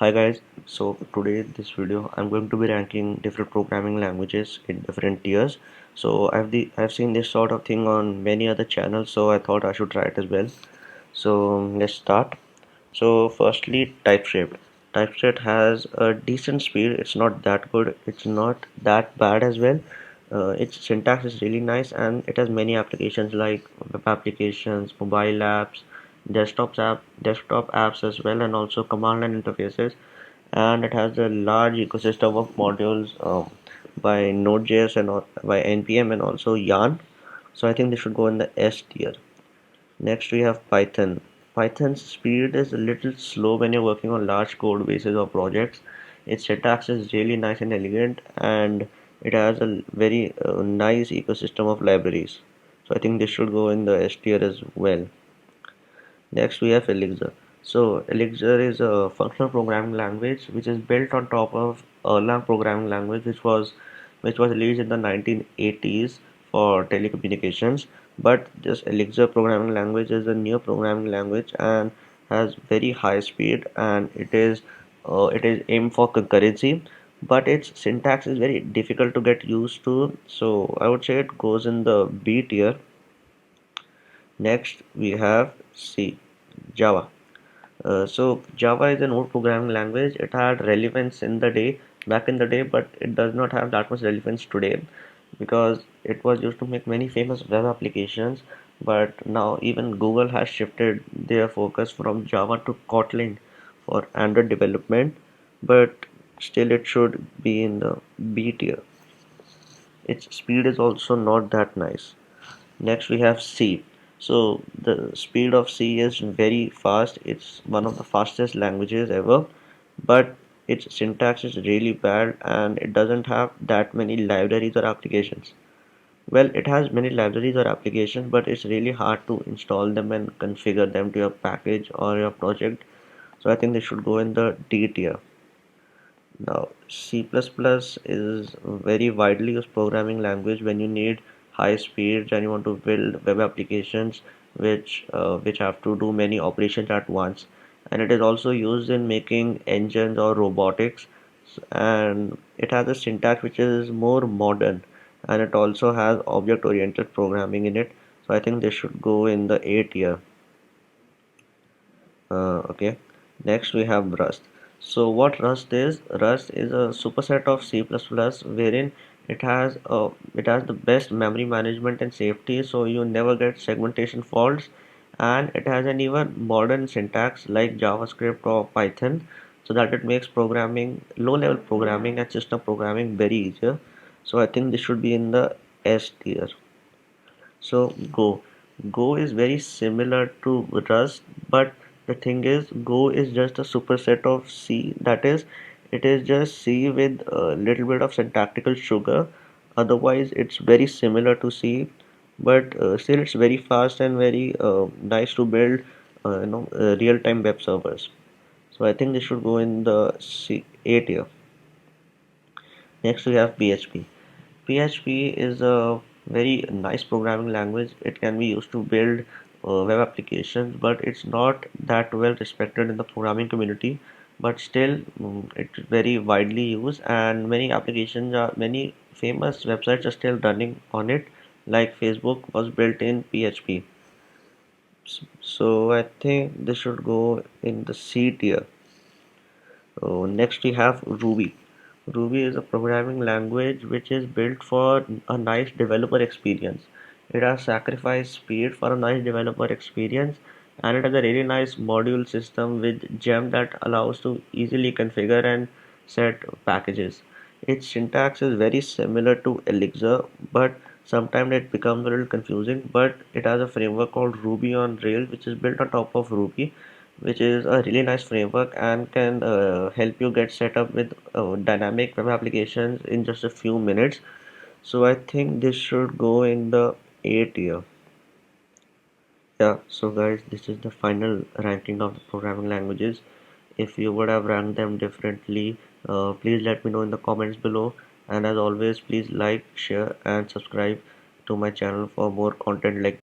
Hi guys, so today in this video I'm going to be ranking different programming languages in different tiers. So I've seen this sort of thing on many other channels, so I thought I should try it as well. So let's start. So firstly, TypeScript. TypeScript has a decent speed. It's not that good. It's not that bad as well. Its syntax is really nice, and it has many applications like web applications, mobile apps, desktop apps as well, and also command line interfaces. And it has a large ecosystem of modules by Node.js and by NPM and also Yarn. So I think they should go in the S tier. Next we have Python. Python's speed is a little slow when you're working on large code bases or projects. Its syntax is really nice and elegant, and it has a very nice ecosystem of libraries. So I think this should go in the S tier as well. Next we have Elixir. So Elixir is a functional programming language which is built on top of Erlang programming language, which was released in the 1980s for telecommunications. But this Elixir programming language is a new programming language and has very high speed, and it is aimed for concurrency. But its syntax is very difficult to get used to, so I would say it goes in the B tier. Next we have C, Java. So Java is an old programming language. It had relevance in the day, back in the day, but it does not have that much relevance today because it was used to make many famous web applications. But now even Google has shifted their focus from Java to Kotlin for Android development, but still it should be in the B tier. Its speed is also not that nice. Next we have C. So the speed of C is very fast. It's one of the fastest languages ever, but its syntax is really bad and it doesn't have that many libraries or applications. Well, it has many libraries or applications, but it's really hard to install them and configure them to your package or your project. So I think they should go in the D tier. Now, C++ is a very widely used programming language when you need high speeds and you want to build web applications which have to do many operations at once. And it is also used in making engines or robotics. And it has a syntax which is more modern, and it also has object-oriented programming in it. So I think they should go in the A tier. Okay, next we have Rust. So what Rust is? Rust is a superset of C++ wherein it has the best memory management and safety, so you never get segmentation faults, and it has an even modern syntax like JavaScript or Python, so that it makes programming, low-level programming and system programming very easier. So I think this should be in the S tier. So Go is very similar to Rust, but the thing is Go is just a superset of C. That is, it is just C with a little bit of syntactical sugar. Otherwise, it's very similar to C, but still it's very fast and very nice to build, real-time web servers. So I think they should go in the A tier. Next we have PHP. PHP is a very nice programming language. It can be used to build web applications, but it's not that well respected in the programming community. But still, it's very widely used, and many famous websites are still running on it. Like Facebook was built in PHP. So I think this should go in the C tier. Next we have Ruby. Ruby is a programming language which is built for a nice developer experience. It has sacrificed speed for a nice developer experience, and it has a really nice module system with gem that allows to easily configure and set packages. Its syntax is very similar to Elixir, but sometimes it becomes a little confusing. But it has a framework called Ruby on Rails, which is built on top of Ruby, which is a really nice framework and can help you get set up with dynamic web applications in just a few minutes. So I think this should go in the A tier. Yeah, so guys, this is the final ranking of the programming languages. If you would have ranked them differently, please let me know in the comments below. And as always, please like, share, and subscribe to my channel for more content like